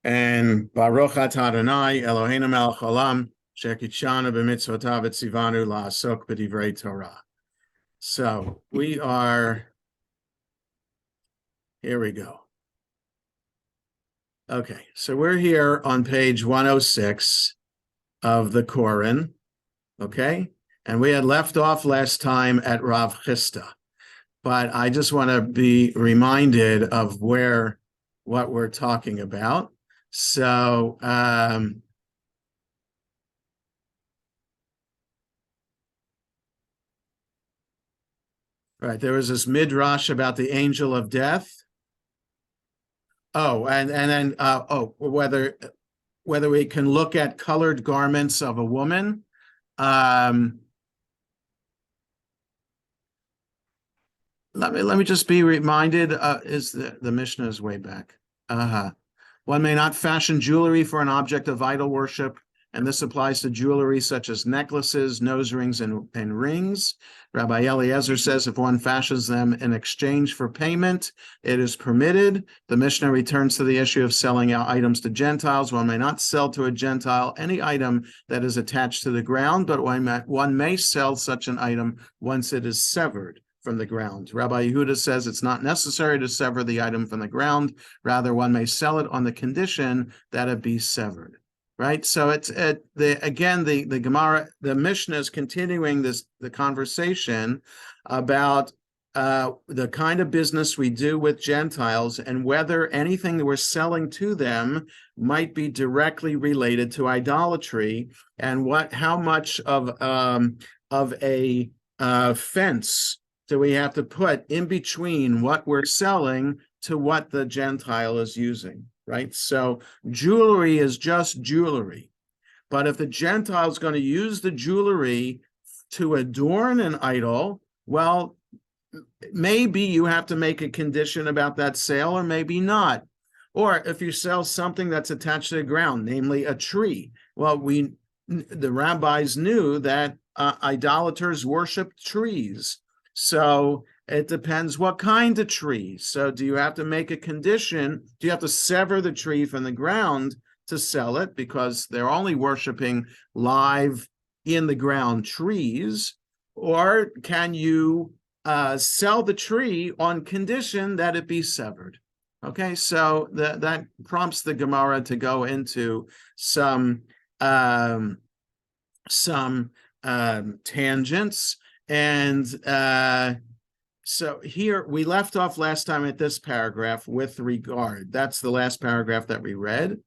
And Baruch atah Adonai Eloheinu melech haolam shekidshanu b'mitzvotav v'tzivanu la'asok b'divrei Torah. So we are, here we go. Okay, so we're here on page 106 of the Koran, okay? And we had left off last time at Rav Chisda, but I just want to be reminded of what we're talking about. So, right, there was this midrash about the angel of death. Oh, and then whether we can look at colored garments of a woman. Let me just be reminded. Is the Mishnah is way back? One may not fashion jewelry for an object of idol worship, and this applies to jewelry such as necklaces, nose rings, and rings. Rabbi Eliezer says if one fashions them in exchange for payment, it is permitted. The Mishnah returns to the issue of selling out items to Gentiles. One may not sell to a Gentile any item that is attached to the ground, but one may sell such an item once it is severed from the ground. Rabbi Yehuda says it's not necessary to sever the item from the ground. Rather, one may sell it on the condition that it be severed. Right, so the Gemara, the Mishnah is continuing the conversation about the kind of business we do with Gentiles and whether anything that we're selling to them might be directly related to idolatry, and how much of a fence do we have to put in between what we're selling to what the Gentile is using. Right, so jewelry is just jewelry, but if the Gentile is going to use the jewelry to adorn an idol, well, maybe you have to make a condition about that sale, or maybe not. Or if you sell something that's attached to the ground, namely a tree, well, the rabbis knew that idolaters worship trees, so it depends what kind of tree. So do you have to make a condition? Do you have to sever the tree from the ground to sell it because they're only worshiping live in the ground trees? Or can you sell the tree on condition that it be severed? Okay, so that prompts the Gemara to go into some tangents. And so here we left off last time at this paragraph with regard. That's the last paragraph that we read.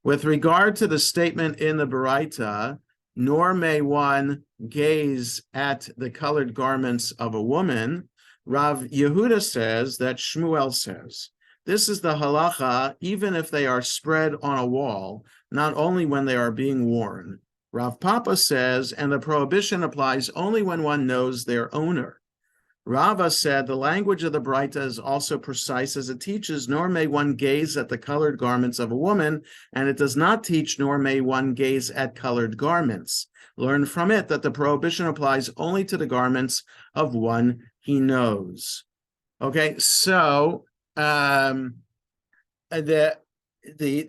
With regard to the statement in the Baraita, nor may one gaze at the colored garments of a woman, Rav Yehuda says that Shmuel says. This is the halacha even if they are spread on a wall, not only when they are being worn. Rav Papa says, and the prohibition applies only when one knows their owner. Rava said the language of the Braita is also precise as it teaches, nor may one gaze at the colored garments of a woman, and it does not teach, nor may one gaze at colored garments. Learn from it that the prohibition applies only to the garments of one he knows. Okay, so the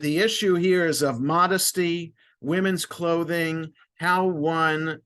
issue here is of modesty, women's clothing, how one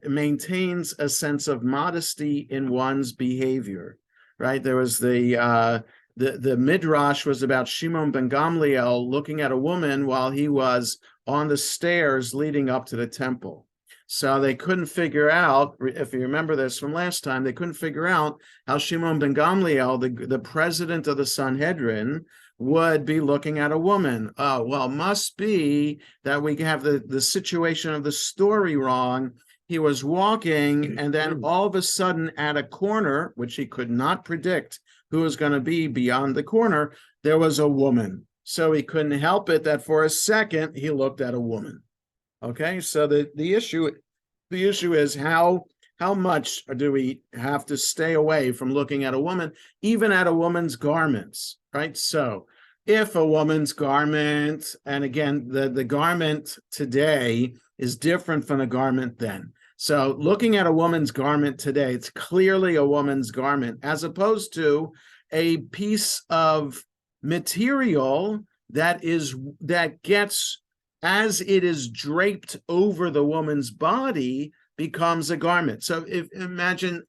maintains a sense of modesty in one's behavior, right? There was the midrash was about Shimon ben Gamliel looking at a woman while he was on the stairs leading up to the temple. So they couldn't figure out, if you remember this from last time, they couldn't figure out how Shimon ben Gamliel, the president of the Sanhedrin, would be looking at a woman. Oh, well, must be that we have the situation of the story wrong. He was walking, and then all of a sudden at a corner, which he could not predict who was going to be beyond the corner, there was a woman. So he couldn't help it that for a second he looked at a woman. Okay, so the issue is how much do we have to stay away from looking at a woman, even at a woman's garments, right? So if a woman's garment, and again, the garment today is different from the garment then. So looking at a woman's garment today, it's clearly a woman's garment, as opposed to a piece of material that gets, as it is draped over the woman's body, becomes a garment. So if imagine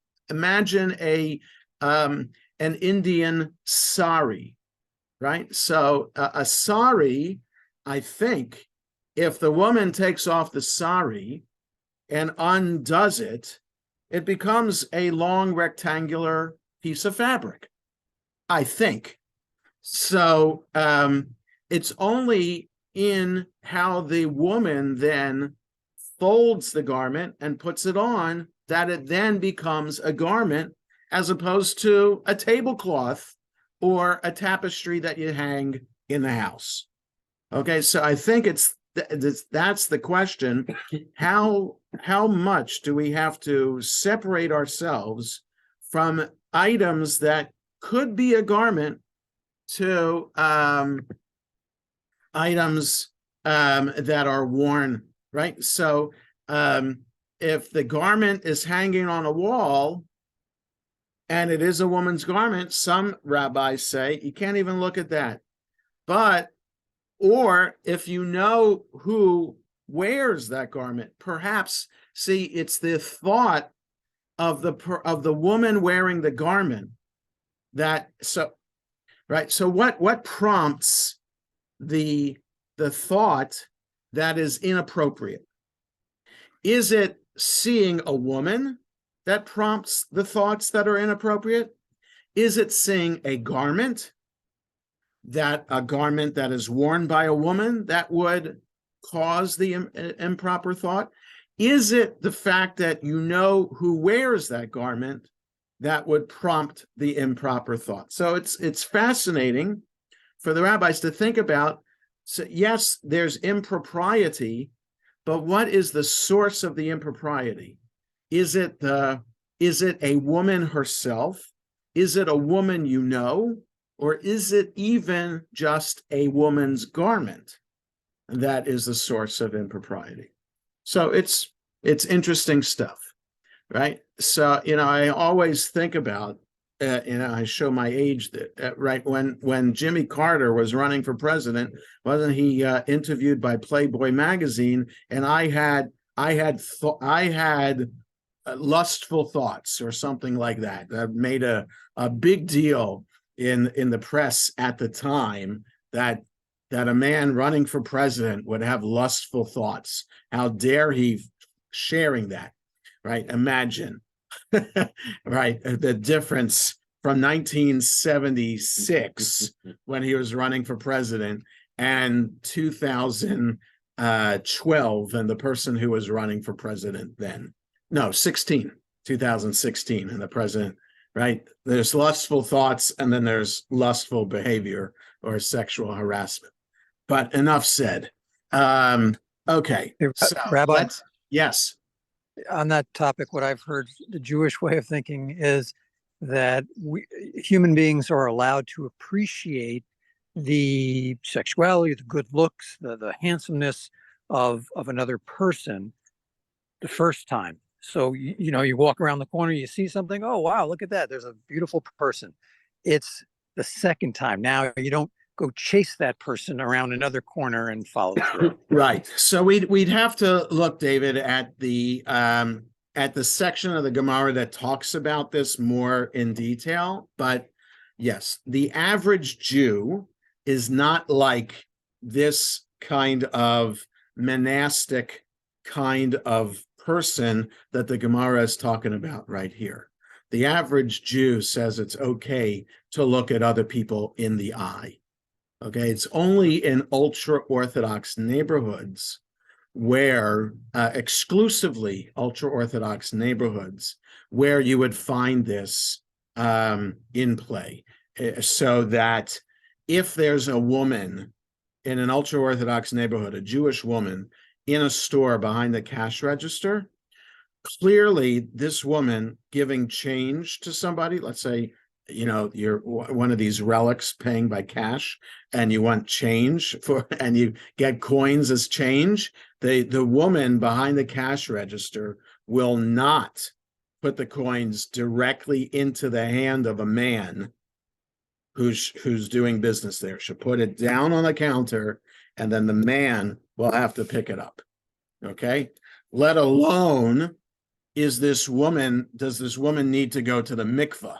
an Indian sari, right? So a sari, I think, if the woman takes off the sari and undoes it, it becomes a long rectangular piece of fabric, I think. So it's only in how the woman then folds the garment and puts it on that it then becomes a garment, as opposed to a tablecloth or a tapestry that you hang in the house. Okay, so I think that's the question. How much do we have to separate ourselves from items that could be a garment to items that are worn, right? So if the garment is hanging on a wall and it is a woman's garment, some rabbis say you can't even look at that. Or if you know who wears that garment, perhaps, see, it's the thought of the woman wearing the garment right. So what prompts the thought that is inappropriate? Is it seeing a woman that prompts the thoughts that are inappropriate? Is it seeing a garment that is worn by a woman that would cause the improper thought? Is it the fact that you know who wears that garment that would prompt the improper thought? So it's fascinating for the rabbis to think about. So yes, there's impropriety, but what is the source of the impropriety? Is it a woman herself? Is it a woman you know? Or is it even just a woman's garment that is the source of impropriety? So it's interesting stuff, right? So, I always think about, I show my age that, right, when Jimmy Carter was running for president, wasn't he interviewed by Playboy magazine? And I had lustful thoughts or something like that. That made a big deal in the press at the time, that a man running for president would have lustful thoughts. How dare he sharing that, right? Imagine, right, the difference from 1976 when he was running for president and 2012 and the person who was running for president then. No, 2016 and the president. Right? There's lustful thoughts and then there's lustful behavior or sexual harassment. But enough said. Okay. So Rabbi, yes. On that topic, what I've heard, the Jewish way of thinking is that human beings are allowed to appreciate the sexuality, the good looks, the handsomeness of another person the first time. So, you walk around the corner, you see something, oh, wow, look at that. There's a beautiful person. It's the second time. Now you don't go chase that person around another corner and follow through. Right. So we'd have to look, David, at the section of the Gemara that talks about this more in detail. But yes, the average Jew is not like this kind of monastic kind of person that the Gemara is talking about right here. The average Jew says it's okay to look at other people in the eye. Okay, it's only in ultra-Orthodox neighborhoods where, exclusively ultra-Orthodox neighborhoods, where you would find this in play. So that if there's a woman in an ultra-Orthodox neighborhood, a Jewish woman, in a store behind the cash register, clearly this woman giving change to somebody, let's say, you're one of these relics paying by cash and you want change and you get coins as change, the woman behind the cash register will not put the coins directly into the hand of a man who's doing business there. She'll put it down on the counter, and then the man will have to pick it up. Okay, let alone does this woman need to go to the mikveh?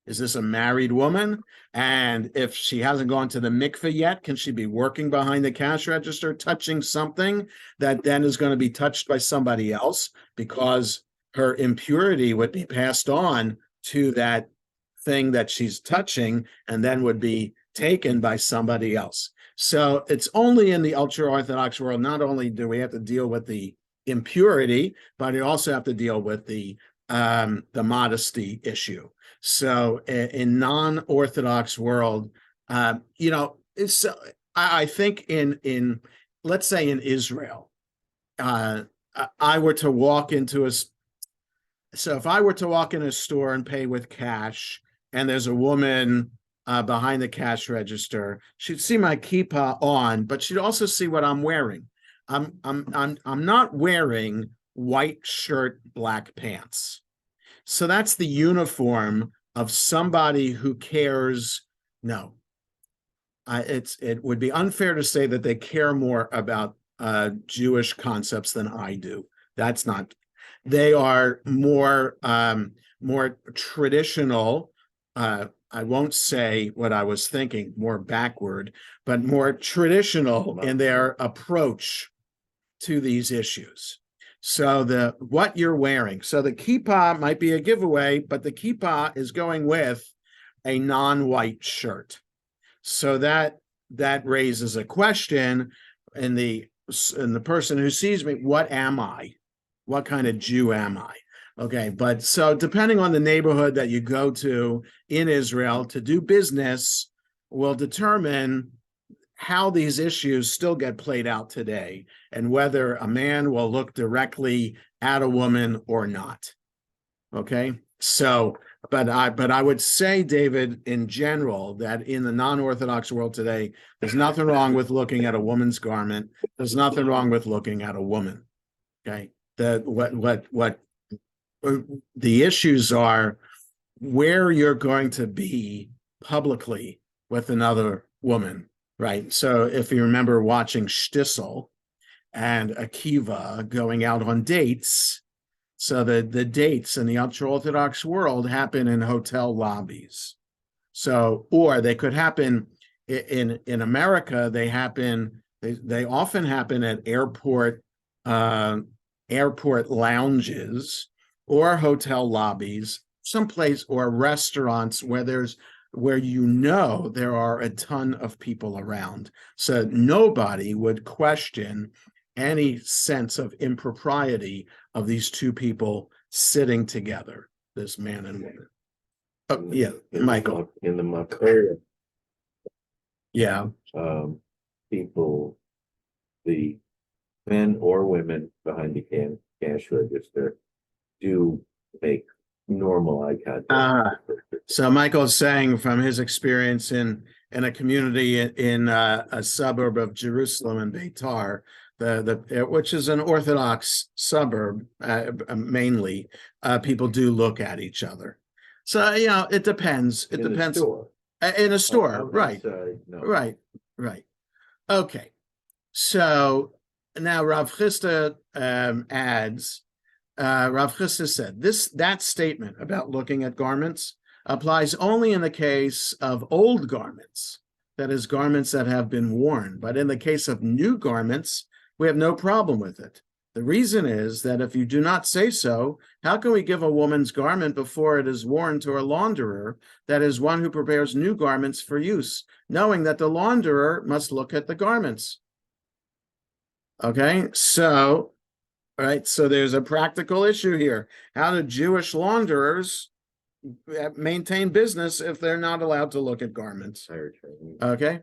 Is this a married woman? And if she hasn't gone to the mikveh yet, can she be working behind the cash register, touching something that then is going to be touched by somebody else, because her impurity would be passed on to that thing that she's touching and then would be taken by somebody else. So it's only in the ultra-Orthodox world, not only do we have to deal with the impurity, but we also have to deal with the modesty issue. So in non-Orthodox world, it's I think in let's say in Israel, I were to walk into if I were to walk in a store and pay with cash, and there's a woman behind the cash register, she'd see my kippah on, but she'd also see what I'm wearing. I'm not wearing white shirt, black pants. So that's the uniform of somebody who cares. No, it would be unfair to say that they care more about Jewish concepts than I do. That's not. They are more traditional. I won't say what I was thinking, more backward, but more traditional in their approach to these issues. So what you're wearing. So the kippah might be a giveaway, but the kippah is going with a non-white shirt. So that raises a question in the person who sees me, what am I? What kind of Jew am I? Okay, but so depending on the neighborhood that you go to in Israel to do business will determine how these issues still get played out today, and whether a man will look directly at a woman or not. Okay, so but I would say, David, in general, that in the non-Orthodox world today, there's nothing wrong with looking at a woman's garment. There's nothing wrong with looking at a woman. Okay, what the issues are where you're going to be publicly with another woman. Right. So if you remember watching Shtisel and Akiva going out on dates, so the dates in the ultra-Orthodox world happen in hotel lobbies. So, or they could happen in America, they often happen at airport lounges or hotel lobbies, someplace, or restaurants where there are a ton of people around. So nobody would question any sense of impropriety of these two people sitting together, this man and woman. Oh, yeah, Michael. In the Makar, Yeah. People, the men or women behind the cash register do make normal eye contact. So Michael's saying from his experience in a community in a suburb of Jerusalem in Beitar, which is an Orthodox suburb, mainly, people do look at each other. So it depends. It depends. In a store, right? No. Right. Okay. So now Rav Chisda adds. Rav Chisda said that statement about looking at garments applies only in the case of old garments, that is, garments that have been worn. But in the case of new garments, we have no problem with it. The reason is that if you do not say so, how can we give a woman's garment before it is worn to a launderer, that is, one who prepares new garments for use, knowing that the launderer must look at the garments? Okay, so there's a practical issue here. How do Jewish launderers maintain business if they're not allowed to look at garments? Okay.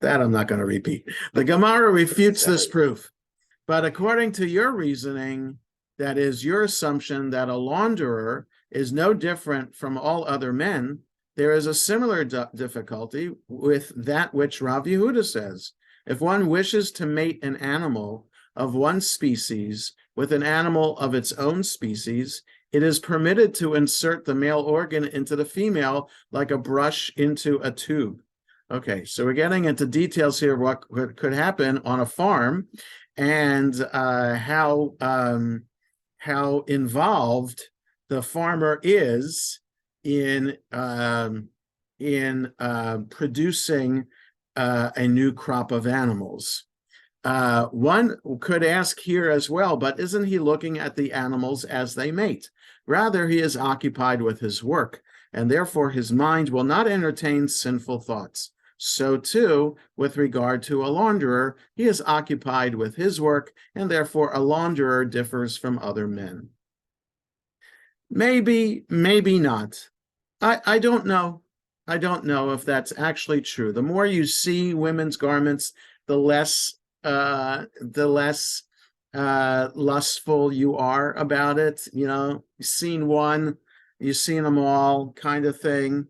That I'm not going to repeat. The Gemara refutes this proof. But according to your reasoning, that is your assumption that a launderer is no different from all other men, there is a similar difficulty with that which Rav Yehuda says. If one wishes to mate an animal of one species with an animal of its own species, it is permitted to insert the male organ into the female like a brush into a tube. Okay, so we're getting into details here of what could happen on a farm, and how involved the farmer is in producing a new crop of animals. One could ask here as well, but isn't he looking at the animals as they mate? Rather, he is occupied with his work, and therefore his mind will not entertain sinful thoughts. So too, with regard to a launderer, he is occupied with his work, and therefore a launderer differs from other men. Maybe, maybe not. I don't know. I don't know if that's actually true. The more you see women's garments, the less lustful you are about it. You know, you've seen one, you've seen them all, kind of thing.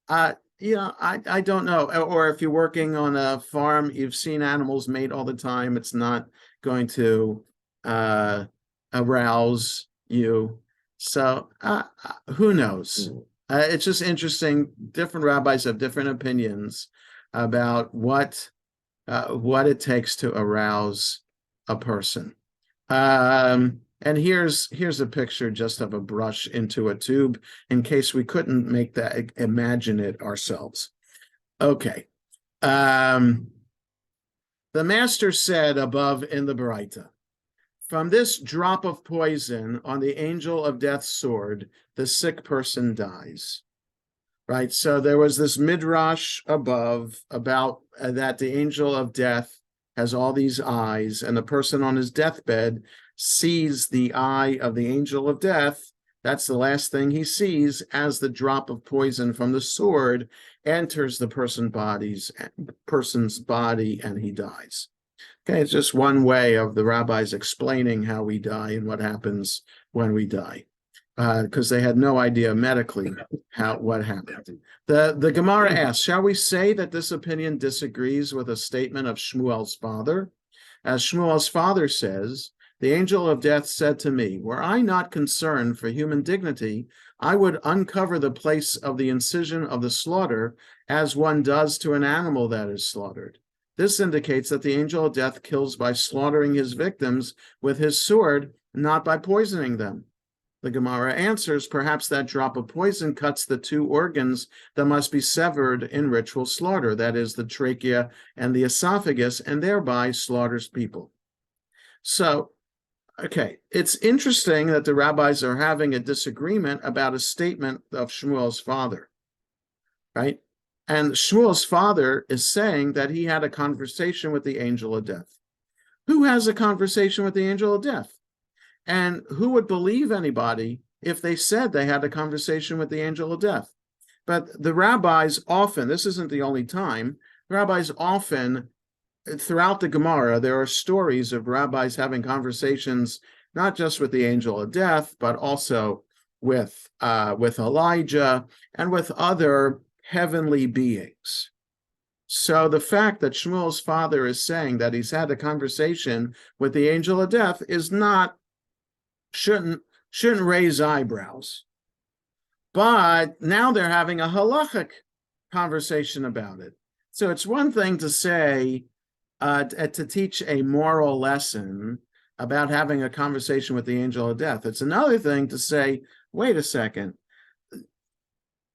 I don't know. Or if you're working on a farm, you've seen animals mate all the time. It's not going to arouse you. So who knows? It's just interesting. Different rabbis have different opinions about what it takes to arouse a person. And here's a picture just of a brush into a tube, in case we couldn't make that, imagine it ourselves. Okay. The master said above in the Baraita, from this drop of poison on the angel of death's sword, the sick person dies. Right, so there was this midrash above about that the angel of death has all these eyes, and the person on his deathbed sees the eye of the angel of death. That's the last thing he sees as the drop of poison from the sword enters the person's body, and he dies. Okay, it's just one way of the rabbis explaining how we die and what happens when we die. Because they had no idea medically what happened. The Gemara asks, shall we say that this opinion disagrees with a statement of Shmuel's father? As Shmuel's father says, the angel of death said to me, were I not concerned for human dignity, I would uncover the place of the incision of the slaughter as one does to an animal that is slaughtered. This indicates that the angel of death kills by slaughtering his victims with his sword, not by poisoning them. The Gemara answers, perhaps that drop of poison cuts the two organs that must be severed in ritual slaughter, that is, the trachea and the esophagus, and thereby slaughters people. So, okay, it's interesting that the rabbis are having a disagreement about a statement of Shmuel's father, right? And Shmuel's father is saying that he had a conversation with the angel of death. Who has a conversation with the angel of death? And who would believe anybody if they said they had a conversation with the angel of death? But the rabbis often, this isn't the only time, rabbis often, throughout the Gemara, there are stories of rabbis having conversations, not just with the angel of death, but also with Elijah and with other heavenly beings. So the fact that Shmuel's father is saying that he's had a conversation with the angel of death is not, shouldn't raise eyebrows. But now they're having a halachic conversation about it. So it's one thing to say, to teach a moral lesson about having a conversation with the angel of death. It's another thing to say, wait a second,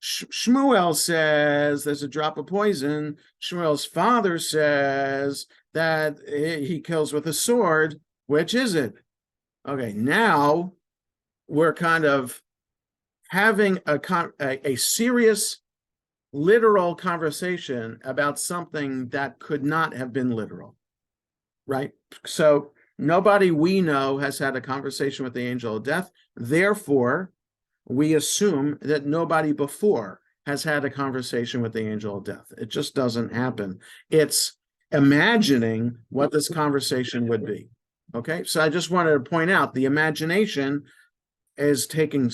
Shmuel says there's a drop of poison. Shmuel's father says that he kills with a sword. Which is it? Okay, now we're kind of having a serious, literal conversation about something that could not have been literal, right? So nobody we know has had a conversation with the angel of death. Therefore, we assume that nobody before has had a conversation with the angel of death. It just doesn't happen. It's imagining what this conversation would be. Okay, so I just wanted to point out the imagination is taken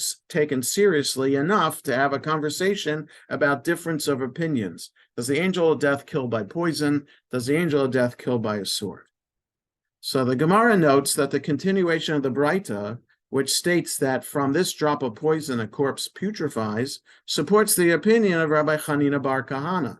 seriously enough to have a conversation about difference of opinions. Does the angel of death kill by poison? Does the angel of death kill by a sword? So the Gemara notes that the continuation of the Braita which states that from this drop of poison a corpse putrefies, supports the opinion of Rabbi Chanina bar Kahana.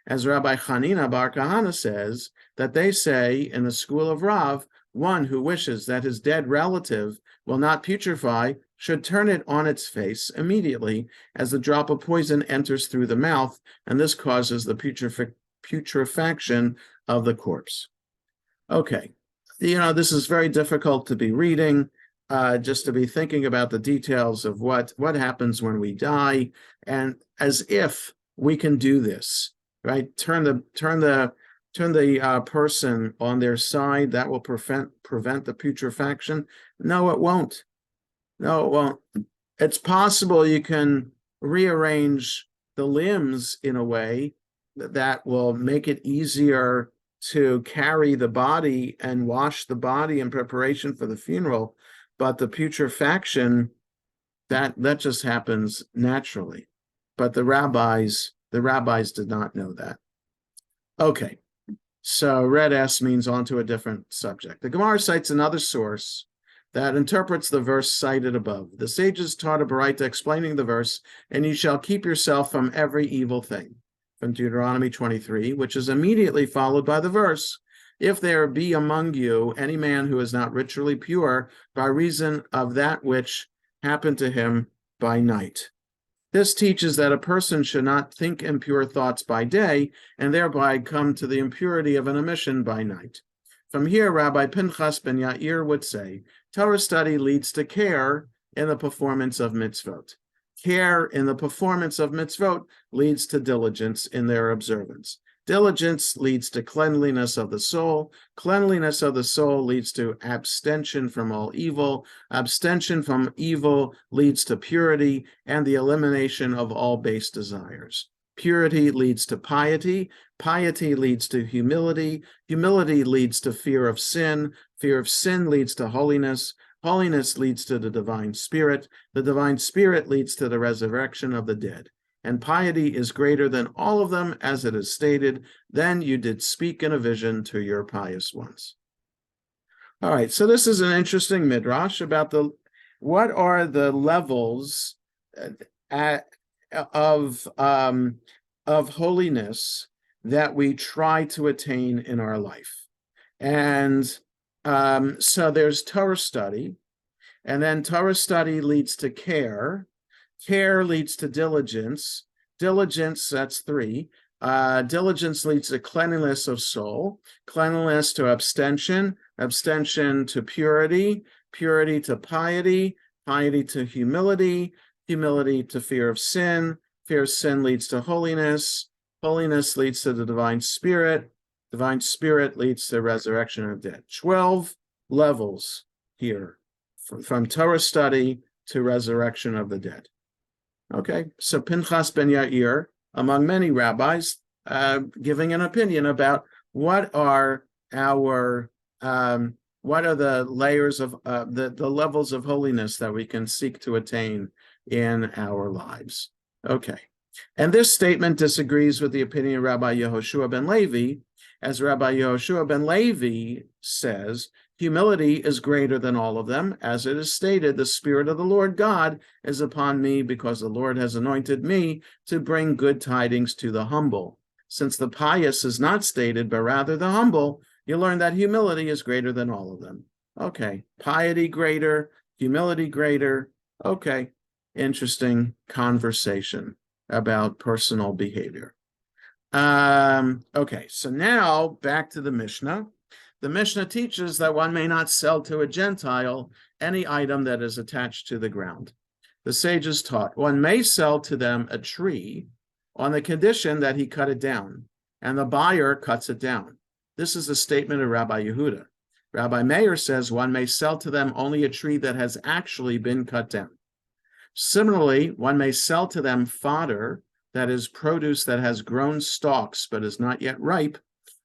As Rabbi Chanina bar Kahana says, that they say in the school of Rav, one who wishes that his dead relative will not putrefy should turn it on its face immediately as the drop of poison enters through the mouth, and this causes the putrefaction of the corpse. Okay, this is very difficult to be reading, just to be thinking about the details of what happens when we die, and as if we can do this, right? Turn the person on their side. That will prevent the putrefaction. No, it won't. No, it won't. It's possible you can rearrange the limbs in a way that will make it easier to carry the body and wash the body in preparation for the funeral, but the putrefaction, that just happens naturally. But the rabbis did not know that. Okay, so red S means on to a different subject. The Gemara cites another source that interprets the verse cited above. The sages taught a Baraita explaining the verse, and you shall keep yourself from every evil thing, from Deuteronomy 23, which is immediately followed by the verse, if there be among you any man who is not ritually pure by reason of that which happened to him by night. This teaches that a person should not think impure thoughts by day and thereby come to the impurity of an omission by night. From here, Rabbi Pinchas ben Yair would say, Torah study leads to care in the performance of mitzvot. Care in the performance of mitzvot leads to diligence in their observance. Diligence leads to cleanliness of the soul. Cleanliness of the soul leads to abstention from all evil. Abstention from evil leads to purity and the elimination of all base desires. Purity leads to piety. Piety leads to humility. Humility leads to fear of sin. Fear of sin leads to holiness. Holiness leads to the divine spirit. The divine spirit leads to the resurrection of the dead. And piety is greater than all of them, as it is stated, then you did speak in a vision to your pious ones. All right, so this is an interesting midrash about what are the levels of holiness that we try to attain in our life. And so there's Torah study, and then Torah study leads to care. Care leads to diligence. Diligence, that's 3. Diligence leads to cleanliness of soul. Cleanliness to abstention. Abstention to purity. Purity to piety. Piety to humility. Humility to fear of sin. Fear of sin leads to holiness. Holiness leads to the divine spirit. Divine spirit leads to resurrection of the dead. 12 levels here from Torah study to resurrection of the dead. Okay, so Pinchas ben Yair, among many rabbis, giving an opinion about what are the layers of the levels of holiness that we can seek to attain in our lives. Okay, and this statement disagrees with the opinion of Rabbi Yehoshua ben Levi, as Rabbi Yehoshua ben Levi says, humility is greater than all of them, as it is stated, the Spirit of the Lord God is upon me, because the Lord has anointed me to bring good tidings to the humble. Since the pious is not stated, but rather the humble, you learn that humility is greater than all of them. Okay, piety greater, humility greater. Okay, interesting conversation about personal behavior. Okay, so now back to the Mishnah. The Mishnah teaches that one may not sell to a Gentile any item that is attached to the ground. The sages taught one may sell to them a tree on the condition that he cut it down, and the buyer cuts it down. This is a statement of Rabbi Yehuda. Rabbi Meir says one may sell to them only a tree that has actually been cut down. Similarly, one may sell to them fodder, that is produce that has grown stalks but is not yet ripe,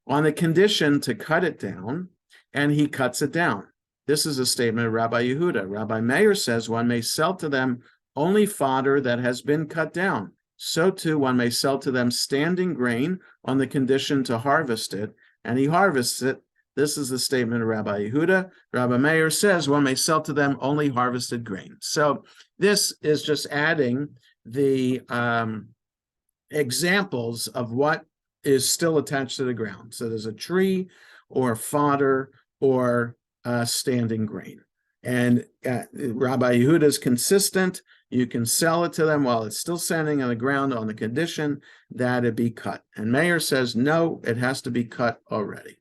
on the condition to cut it down, and he cuts it down. This is a statement of Rabbi Yehuda. Rabbi Meir says one may sell to them only fodder that has been cut down. So too, one may sell to them standing grain on the condition to harvest it, and he harvests it. This is the statement of Rabbi Yehuda. Rabbi Meir says one may sell to them only harvested grain. So this is just adding the examples of what is still attached to the ground. So there's a tree or fodder or standing grain. And Rabbi Yehuda is consistent. You can sell it to them while it's still standing on the ground on the condition that it be cut. And Meir says, no, it has to be cut already.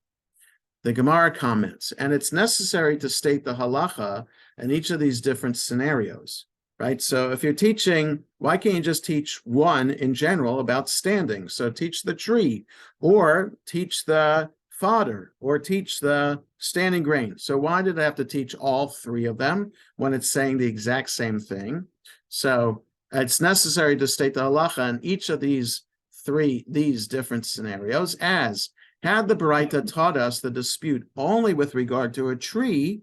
The Gemara comments, and it's necessary to state the halacha in each of these different scenarios, right? So if you're teaching, why can't you just teach one in general about standing? So teach the tree, or teach the fodder, or teach the standing grain. So why did I have to teach all three of them when it's saying the exact same thing? So it's necessary to state the halacha in each of these different scenarios, as had the Baraita taught us the dispute only with regard to a tree,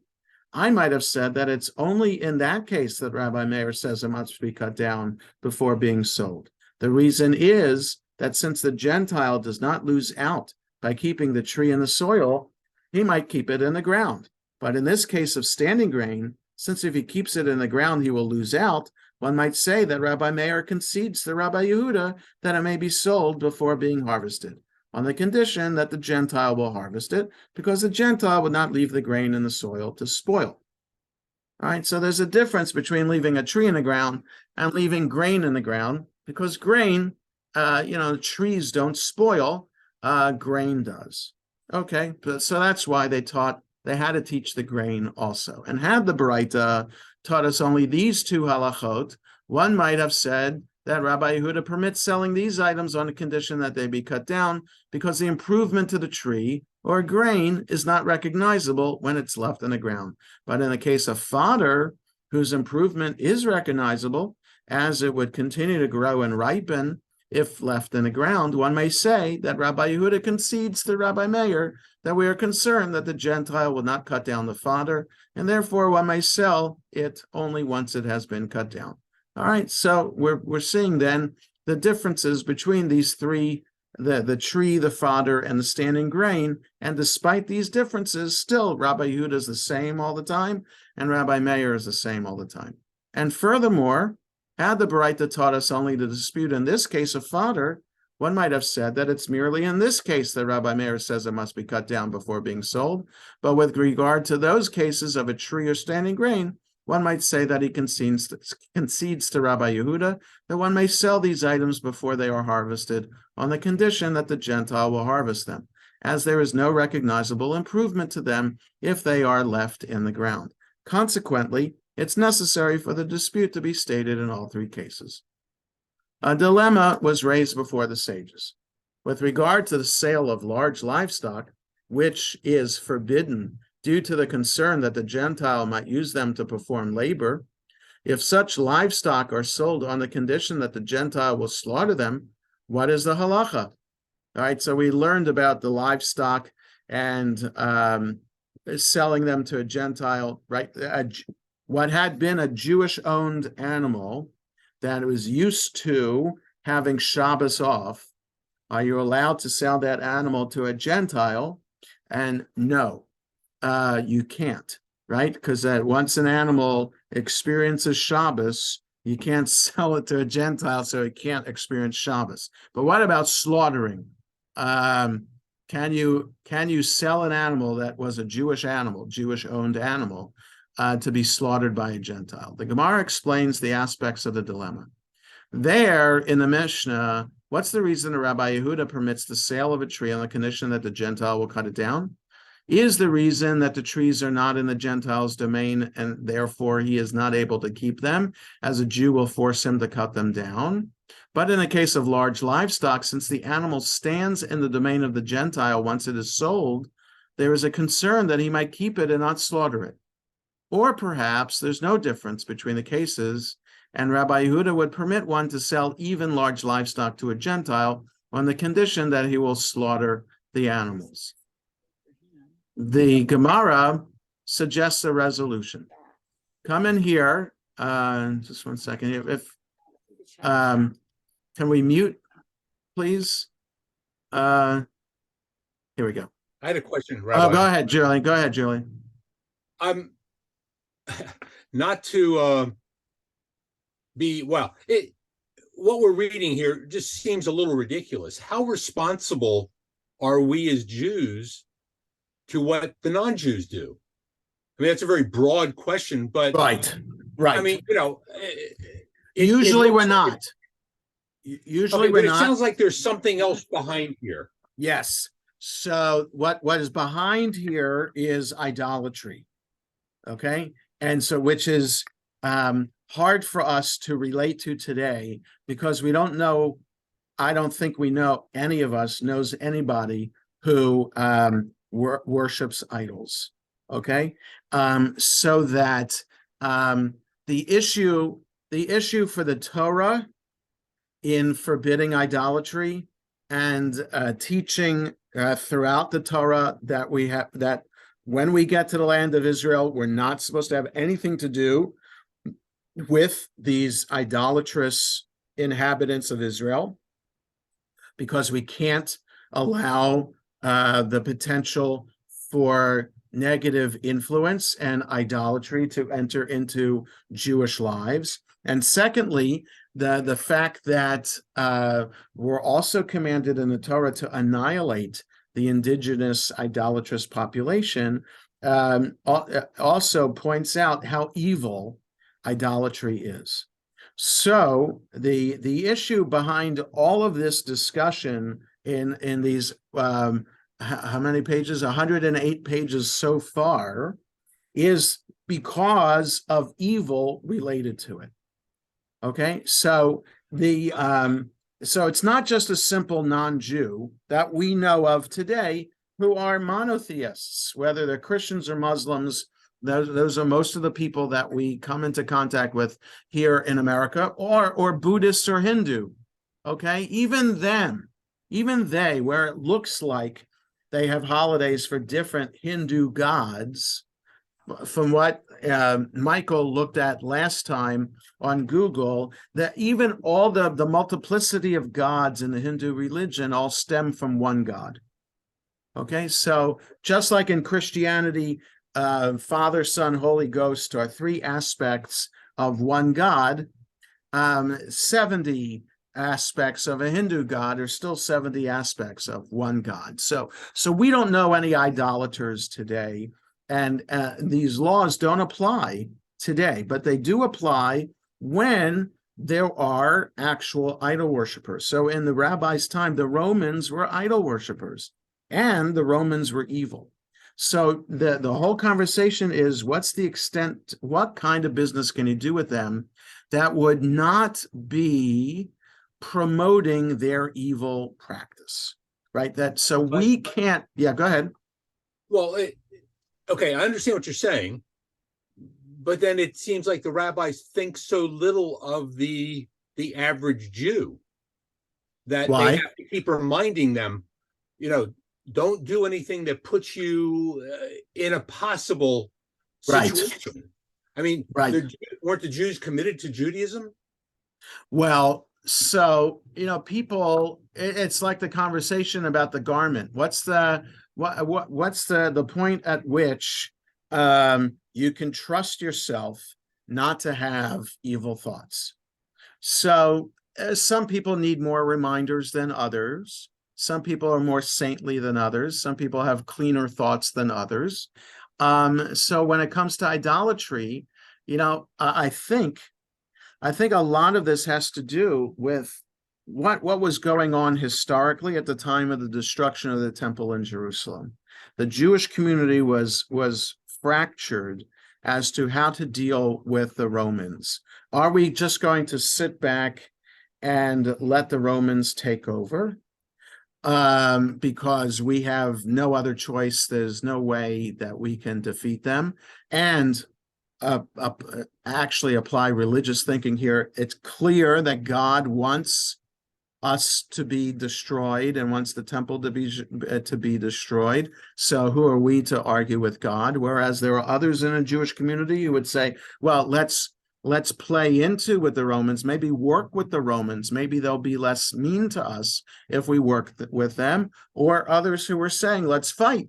I might have said that it's only in that case that Rabbi Meir says it must be cut down before being sold. The reason is that since the Gentile does not lose out by keeping the tree in the soil, he might keep it in the ground. But in this case of standing grain, since if he keeps it in the ground, he will lose out, one might say that Rabbi Meir concedes to Rabbi Yehuda that it may be sold before being harvested, on the condition that the Gentile will harvest it, because the Gentile would not leave the grain in the soil to spoil. All right, so there's a difference between leaving a tree in the ground and leaving grain in the ground, because grain, trees don't spoil, grain does. Okay, so that's why they had to teach the grain also. And had the Baraita taught us only these two halachot, one might have said that Rabbi Yehuda permits selling these items on the condition that they be cut down, because the improvement to the tree or grain is not recognizable when it's left in the ground. But in the case of fodder, whose improvement is recognizable, as it would continue to grow and ripen if left in the ground, one may say that Rabbi Yehuda concedes to Rabbi Meir that we are concerned that the Gentile will not cut down the fodder, and therefore one may sell it only once it has been cut down. All right, so we're seeing then the differences between these three, the tree, the fodder, and the standing grain. And despite these differences, still Rabbi Yehuda is the same all the time, and Rabbi Meir is the same all the time. And furthermore, had the Baraita taught us only the dispute in this case of fodder, one might have said that it's merely in this case that Rabbi Meir says it must be cut down before being sold. But with regard to those cases of a tree or standing grain, one might say that he concedes to Rabbi Yehuda that one may sell these items before they are harvested on the condition that the Gentile will harvest them, as there is no recognizable improvement to them if they are left in the ground. Consequently, it's necessary for the dispute to be stated in all three cases. A dilemma was raised before the sages. With regard to the sale of large livestock, which is forbidden due to the concern that the Gentile might use them to perform labor, if such livestock are sold on the condition that the Gentile will slaughter them, what is the halacha? All right, so we learned about the livestock and selling them to a Gentile, right? What had been a Jewish-owned animal that was used to having Shabbos off, are you allowed to sell that animal to a Gentile? And no. You can't, right? Because once an animal experiences Shabbos, you can't sell it to a Gentile, so it can't experience Shabbos. But what about slaughtering? Can you sell an animal that was a Jewish animal, Jewish-owned animal, to be slaughtered by a Gentile? The Gemara explains the aspects of the dilemma. There in the Mishnah, what's the reason the Rabbi Yehuda permits the sale of a tree on the condition that the Gentile will cut it down? Is the reason that the trees are not in the Gentile's domain and therefore he is not able to keep them, as a Jew will force him to cut them down? But in the case of large livestock, since the animal stands in the domain of the Gentile once it is sold, there is a concern that he might keep it and not slaughter it. Or perhaps there's no difference between the cases, and Rabbi Yehuda would permit one to sell even large livestock to a Gentile on the condition that he will slaughter the animals. The Gemara suggests a resolution. Come in here, just 1 second. Can we mute, please? Here we go. I had a question, Oh, Rabbi. go ahead, Julie. Go ahead, Julie. I'm not to be well. What we're reading here just seems a little ridiculous. How responsible are we as Jews to what the non-Jews do? I mean, that's a very broad question, but Right, right. I mean, Usually it we're looks not. Usually okay, we're but it not. sounds like there's something else behind here. Yes. So what is behind here is idolatry. Okay. And so which is hard for us to relate to today because we don't know. I don't think we know, any of us knows anybody who worships idols. Okay. So that the issue for the Torah in forbidding idolatry and teaching throughout the Torah that we have, that when we get to the land of Israel, we're not supposed to have anything to do with these idolatrous inhabitants of Israel, because we can't allow the potential for negative influence and idolatry to enter into Jewish lives. And secondly, the fact that we're also commanded in the Torah to annihilate the indigenous idolatrous population also points out how evil idolatry is. So the issue behind all of this discussion in these how many pages? 108 pages so far is because of evil related to it. Okay, so so it's not just a simple non-Jew that we know of today who are monotheists, whether they're Christians or Muslims. Those are most of the people that we come into contact with here in America, or Buddhists or Hindu. Okay, even they, where it looks like they have holidays for different Hindu gods, from what Michael looked at last time on Google, that even all the multiplicity of gods in the Hindu religion all stem from one God. Okay, so just like in Christianity, Father, Son, Holy Ghost are three aspects of one God. 70 aspects of a Hindu god are still 70 aspects of one God. So we don't know any idolaters today, and these laws don't apply today, but they do apply when there are actual idol worshipers. So in the rabbi's time, the Romans were idol worshipers, and the Romans were evil. So the whole conversation is, what's the extent, what kind of business can you do with them that would not be promoting their evil practice, right? That so we can't, yeah, go ahead. Well, okay, I understand what you're saying, but then it seems like the rabbis think so little of the average Jew that Why? they have to keep reminding them, don't do anything that puts you in a possible situation. Right. I mean, right. Weren't the Jews committed to Judaism? Well, so people, it's like the conversation about the garment. What's the point at which you can trust yourself not to have evil thoughts? So some people need more reminders than others. Some people are more saintly than others. Some people have cleaner thoughts than others. So when it comes to idolatry, I think a lot of this has to do with what was going on historically at the time of the destruction of the temple in Jerusalem. The Jewish community was fractured as to how to deal with the Romans. Are we just going to sit back and let the Romans take over? Because we have no other choice. There's no way that we can defeat them. And actually apply religious thinking here. It's clear that God wants us to be destroyed and wants the temple to be destroyed. So who are we to argue with God? Whereas there are others in a Jewish community who would say, well, let's let's play into with the Romans, maybe work with the Romans. Maybe they'll be less mean to us if we work with them, or others who were saying, let's fight.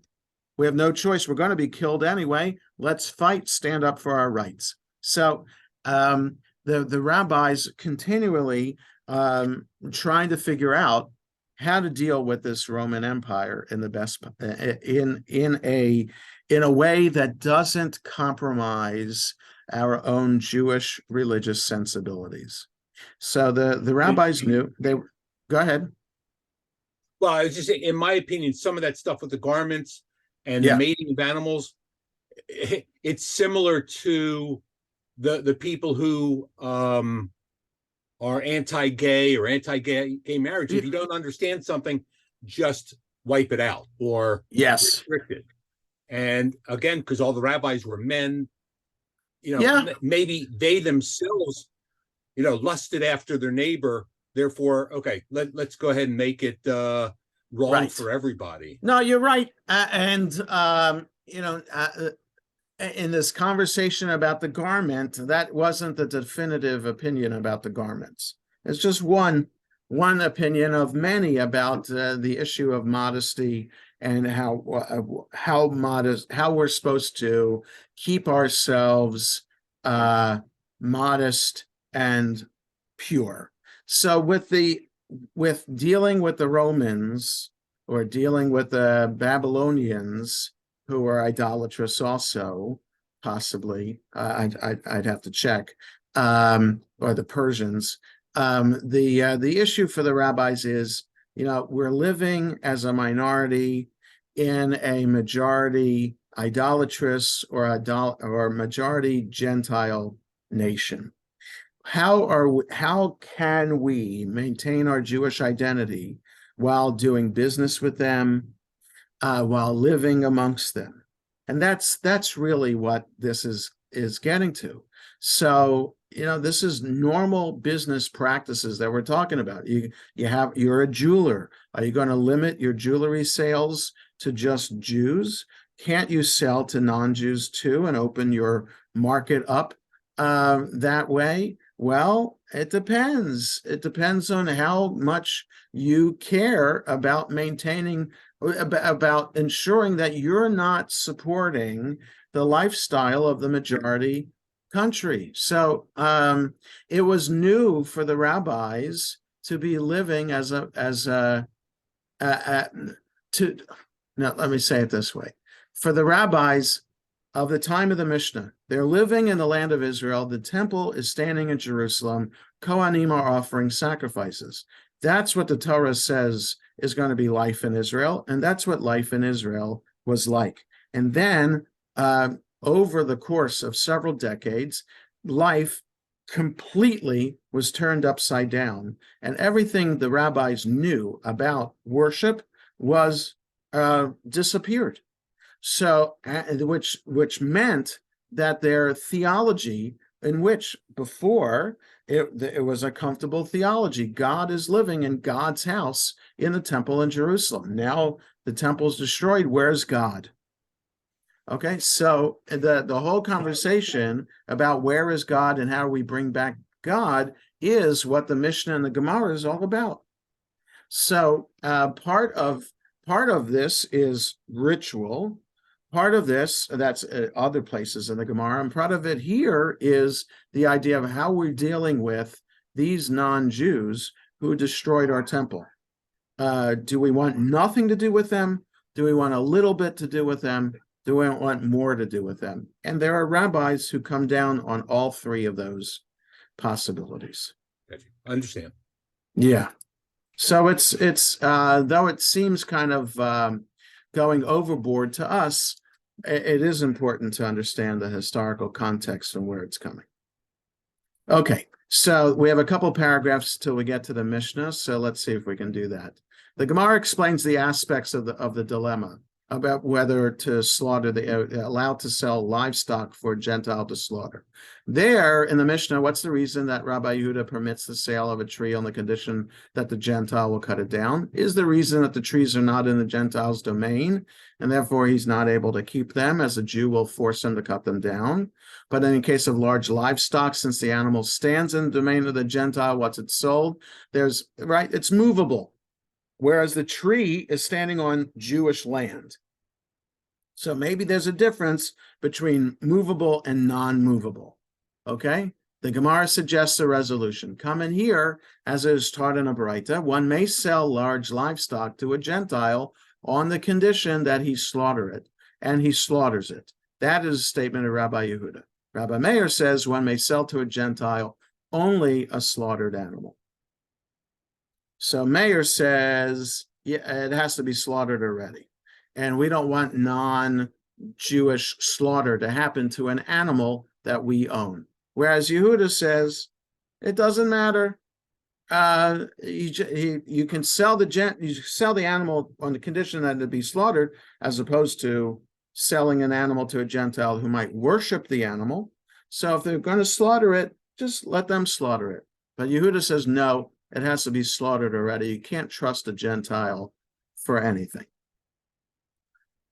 We have no choice. We're going to be killed anyway. Let's fight, stand up for our rights. So the rabbis continually trying to figure out how to deal with this Roman Empire in the best in a way that doesn't compromise our own Jewish religious sensibilities. So the rabbis knew they. Go ahead. Well, I was just saying, in my opinion, some of that stuff with the garments and the mating of animals, it's similar to the people who are anti-gay or anti-gay marriage. If you don't understand something, just wipe it out or restrict it. And again, because all the rabbis were men, maybe they themselves, lusted after their neighbor. Therefore, okay, let's go ahead and make it wrong for everybody. No, you're right. In this conversation about the garment, that wasn't the definitive opinion about the garments. It's just one opinion of many about the issue of modesty and how we're supposed to keep ourselves modest and pure. So with dealing with the Romans or dealing with the Babylonians, who are idolatrous also, possibly, I'd have to check, or the Persians. The issue for the rabbis is, we're living as a minority in a majority idolatrous or majority Gentile nation. How can we maintain our Jewish identity while doing business with them, while living amongst them? And that's really what this is getting to. So, this is normal business practices that we're talking about. You're a jeweler. Are you going to limit your jewelry sales to just Jews? Can't you sell to non-Jews too and open your market up that way? Well, it depends. It depends on how much you care about about ensuring that you're not supporting the lifestyle of the majority country. So it was new for the rabbis to be living let me say it this way. For the rabbis of the time of the Mishnah, they're living in the land of Israel. The temple is standing in Jerusalem. Kohanim are offering sacrifices. That's what the Torah says is going to be life in Israel, and that's what life in Israel was like. And then over the course of several decades, life completely was turned upside down, and everything the rabbis knew about worship was disappeared. So, which meant that their theology, in which before it was a comfortable theology, God is living in God's house in the temple in Jerusalem. Now the temple's destroyed. Where's God? Okay, so the whole conversation about where is God and how we bring back God is what the Mishnah and the Gemara is all about. So part of this is ritual. Part of this, that's other places in the Gemara, and part of it here is the idea of how we're dealing with these non-Jews who destroyed our temple. Do we want nothing to do with them? Do we want a little bit to do with them? Do we want more to do with them? And there are rabbis who come down on all three of those possibilities. I understand. Yeah. So it's though it seems kind of going overboard to us, it is important to understand the historical context and where it's coming. Okay, so we have a couple paragraphs till we get to the Mishnah, so let's see if we can do that. The Gemara explains the aspects of the dilemma. about whether to slaughter allowed to sell livestock for a Gentile to slaughter. There in the Mishnah, what's the reason that Rabbi Yehuda permits the sale of a tree on the condition that the Gentile will cut it down? Is the reason that the trees are not in the Gentile's domain, and therefore he's not able to keep them, as a Jew will force him to cut them down. But in case of large livestock, since the animal stands in the domain of the Gentile, once it's sold, it's movable. Whereas the tree is standing on Jewish land. So maybe there's a difference between movable and non-movable. Okay? The Gemara suggests a resolution. Come in here, as it is taught in a Braita, one may sell large livestock to a Gentile on the condition that he slaughter it, and he slaughters it. That is a statement of Rabbi Yehuda. Rabbi Meir says one may sell to a Gentile only a slaughtered animal. So Meir says, yeah, it has to be slaughtered already. And we don't want non-Jewish slaughter to happen to an animal that we own. Whereas Yehuda says, it doesn't matter. You can sell the animal on the condition that it be slaughtered, as opposed to selling an animal to a Gentile who might worship the animal. So if they're going to slaughter it, just let them slaughter it. But Yehuda says, no, it has to be slaughtered already. You can't trust a Gentile for anything.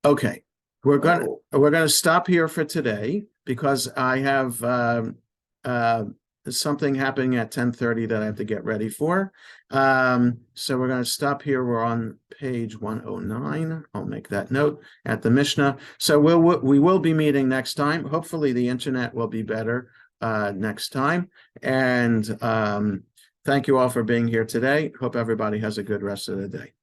Okay, we're gonna stop here for today because I have something happening at 10:30 that I have to get ready for. So we're gonna stop here. We're on page 109. I'll make that note at the Mishnah. So we will be meeting next time. Hopefully the internet will be better next time. And thank you all for being here today. Hope everybody has a good rest of the day.